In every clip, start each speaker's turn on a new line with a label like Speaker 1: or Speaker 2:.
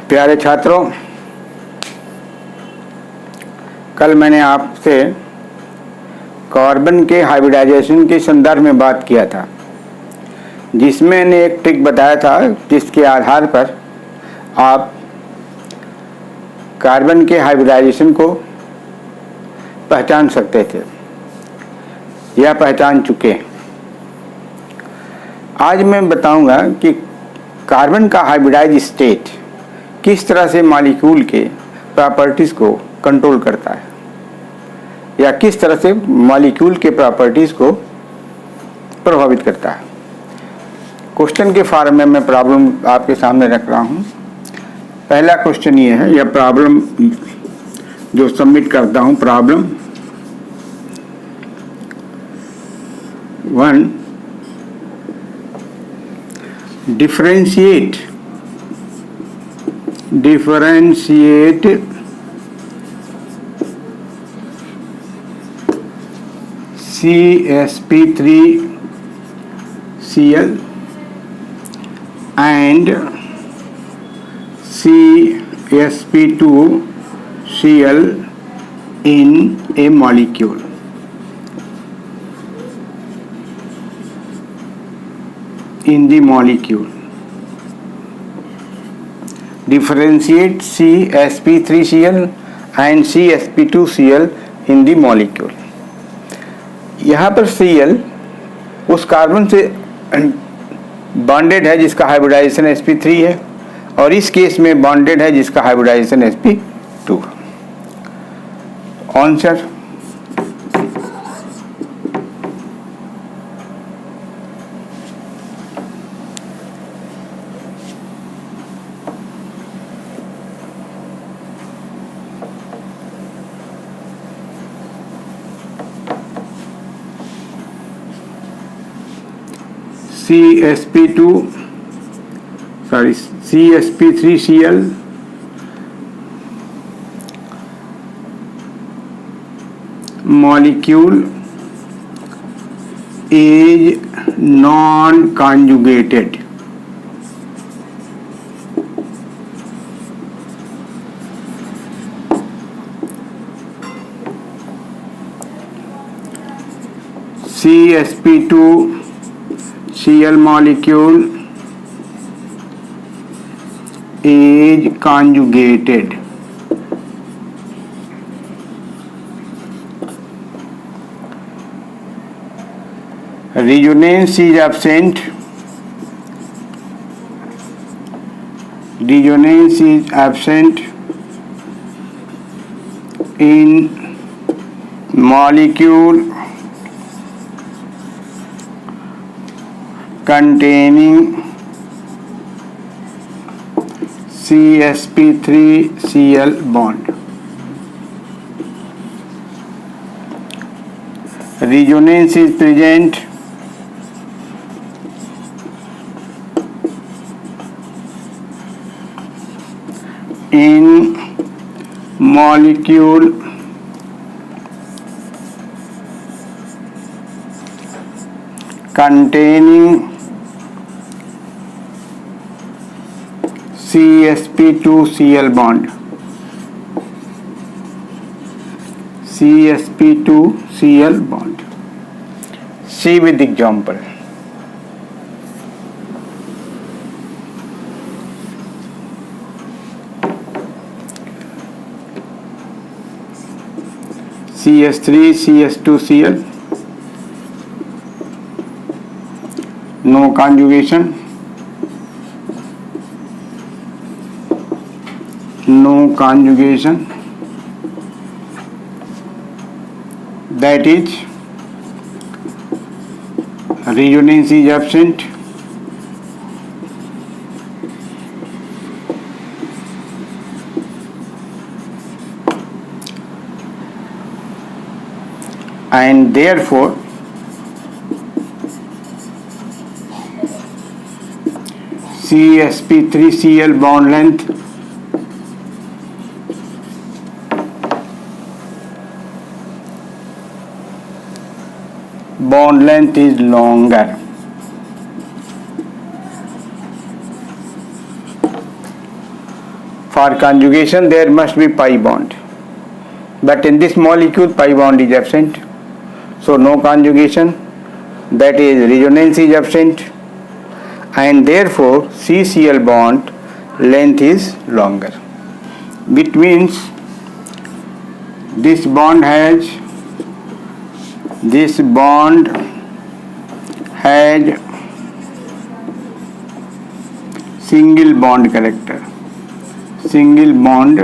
Speaker 1: प्यारे छात्रों, कल मैंने आपसे कार्बन के हाइब्रिडाइजेशन के संदर्भ में बात किया था, जिसमें मैंने एक ट्रिक बताया था जिसके आधार पर आप कार्बन के हाइब्रिडाइजेशन को पहचान सकते थे या पहचान चुके हैं। आज मैं बताऊंगा कि कार्बन का हाइब्रिडाइज स्टेट किस तरह से मॉलिक्यूल के प्रॉपर्टीज़ को कंट्रोल करता है या किस तरह से मॉलिक्यूल के प्रॉपर्टीज़ को प्रभावित करता है। क्वेश्चन के फॉर्म में मैं प्रॉब्लम आपके सामने रख रहा हूँ। पहला क्वेश्चन ये है, या प्रॉब्लम जो सबमिट करता हूँ, problem 1, differentiate CsP3Cl and CsP2Cl in a molecule. In the molecule. Differentiate CsP3Cl and CsP2Cl in the molecule. यहाँ पर Cl उस कार्बन से बॉन्डेड है जिसका हाइब्रिडाइजेशन sp3 है, और इस केस में बॉन्डेड है जिसका hybridisation sp2। Answer CsP3Cl molecule is non-conjugated. CsP2Cl molecule is conjugated. Resonance is absent. Resonance is absent in molecule containing CsP3Cl bond. Resonance is present in molecule containing CsP2Cl bond. CsP2Cl bond. See with example. CS3CS2Cl, no conjugation, no conjugation, that is resonance is absent, and therefore CsP3Cl bond length is longer. For conjugation there must be pi bond, but in this molecule pi bond is absent, so no conjugation, that is resonance is absent, and therefore CCl bond length is longer, which means this bond has single bond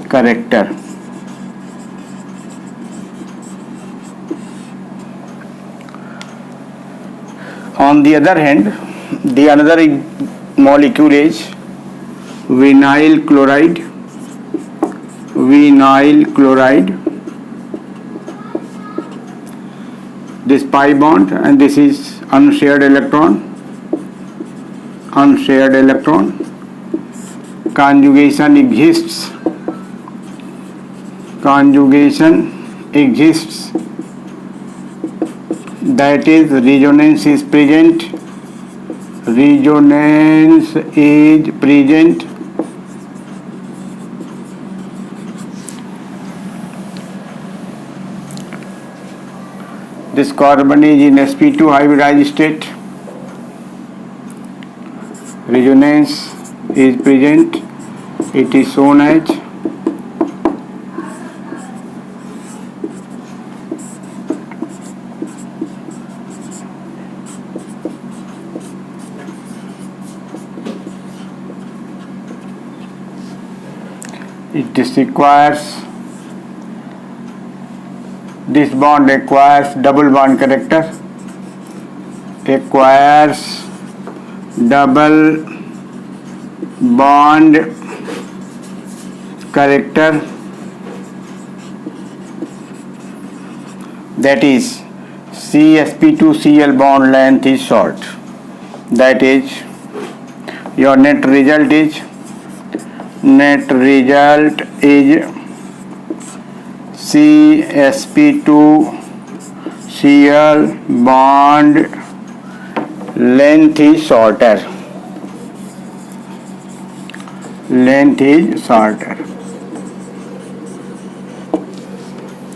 Speaker 1: character. On the other hand, the another molecule is vinyl chloride. This pi bond, and this is unshared electron. Conjugation exists. That is, resonance is present. This carbon is in sp2 hybridized state. Resonance is present. It is shown as this bond requires double bond character. That is, CsP2Cl bond length is short. That is, your net result is CsP2Cl bond length is shorter.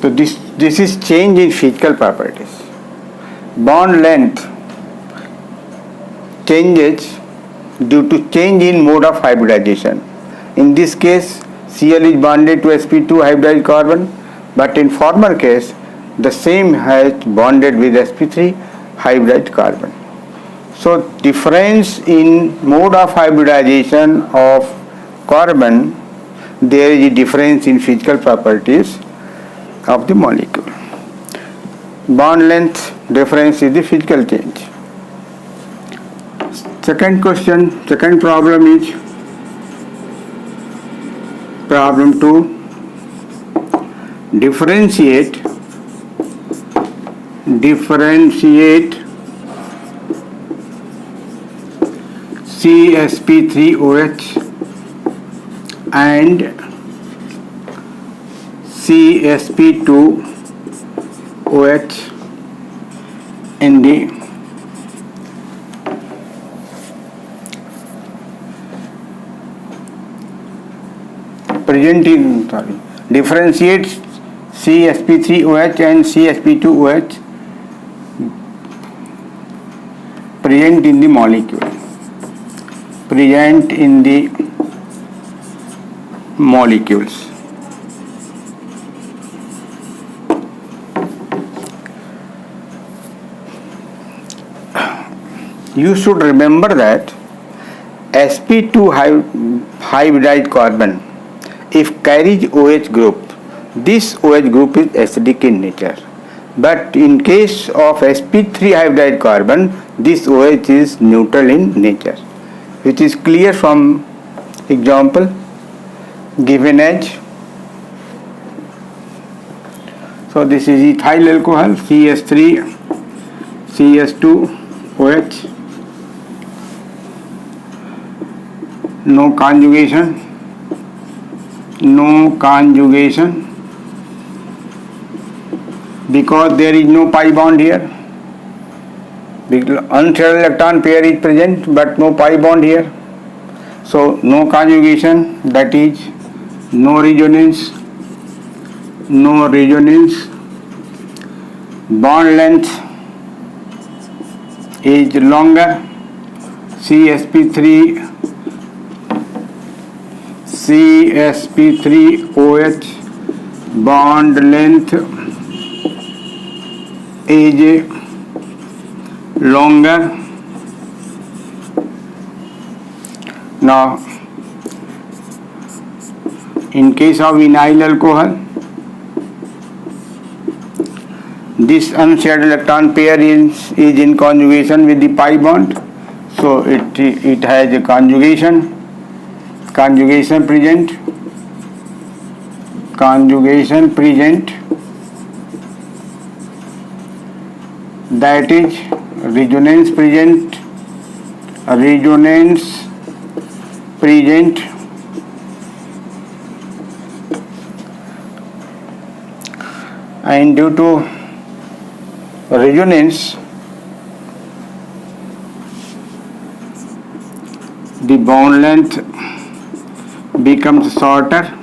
Speaker 1: So this is change in physical properties. Bond length changes due to change in mode of hybridization. In this case, Cl is bonded to sp2 hybridized carbon, but in former case, the same has bonded with sp3 hybridized carbon. So difference in mode of hybridization of carbon, there is a difference in physical properties of the molecule. Bond length difference is the physical change. Second problem is problem 2. Differentiate CsP3OH and CsP2OH in the differentiate CsP3OH and CsP2OH present in the molecules. You should remember that sp2 hybridized carbon, if carries OH group, this OH group is acidic in nature. But in case of sp3 hybridized carbon, this OH is neutral in nature, which is clear from example given as. So this is ethyl alcohol, CS3 CS2OH, no conjugation, because there is no pi bond here. The unshared electron pair is present but no pi bond here. So no conjugation, that is no resonance, bond length is longer, CsP3OH bond length is longer. Now, in case of vinyl alcohol, this unshared electron pair is in conjugation with the pi bond, so it has a conjugation present, that is resonance present, and due to resonance the bond length becomes shorter.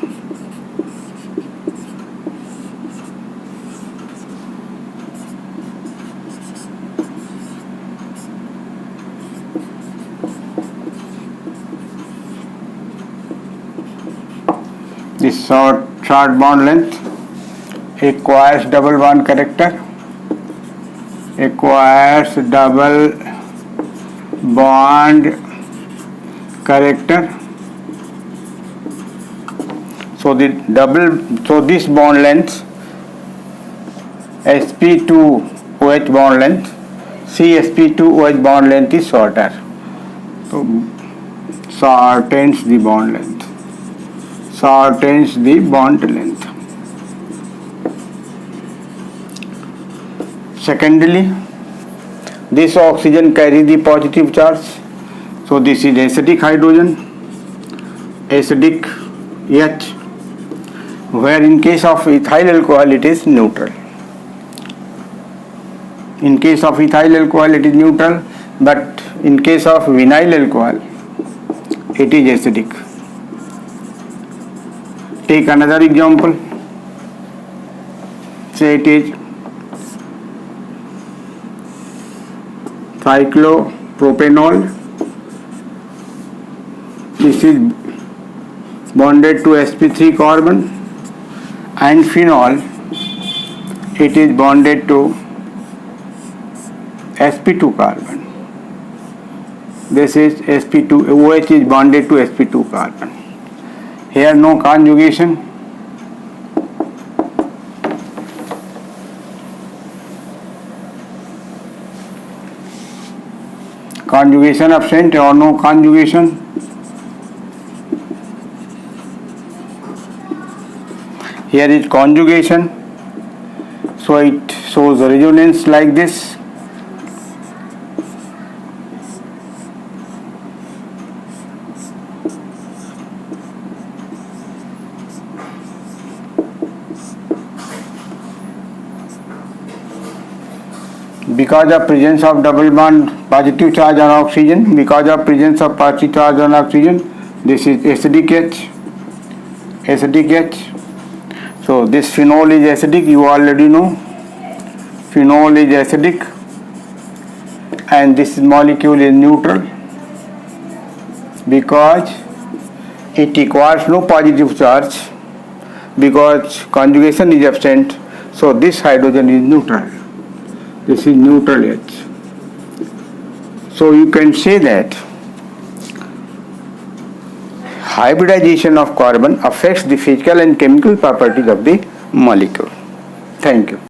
Speaker 1: This short bond length acquires double bond character, So this bond length sp2OH bond length, CsP2OH bond length is shorter, so shortens the bond length. Secondly, this oxygen carries the positive charge, so this is acidic hydrogen, acidic H, where in case of ethyl alcohol it is neutral. But in case of vinyl alcohol it is acidic. Take another example. Say it is cyclopropanol. This is bonded to sp3 carbon, and phenol, it is bonded to sp2 carbon. This is sp2, OH is bonded to sp2 carbon. Here no conjugation. Conjugation absent or no conjugation. Here is conjugation, so it shows resonance like this. Because of presence of double bond positive charge on oxygen, this is acidic H. So this phenol is acidic, you already know. Phenol is acidic, and this molecule is neutral because it requires no positive charge, because conjugation is absent, so this hydrogen is neutral. This is neutral H. So you can say that hybridization of carbon affects the physical and chemical properties of the molecule. Thank you.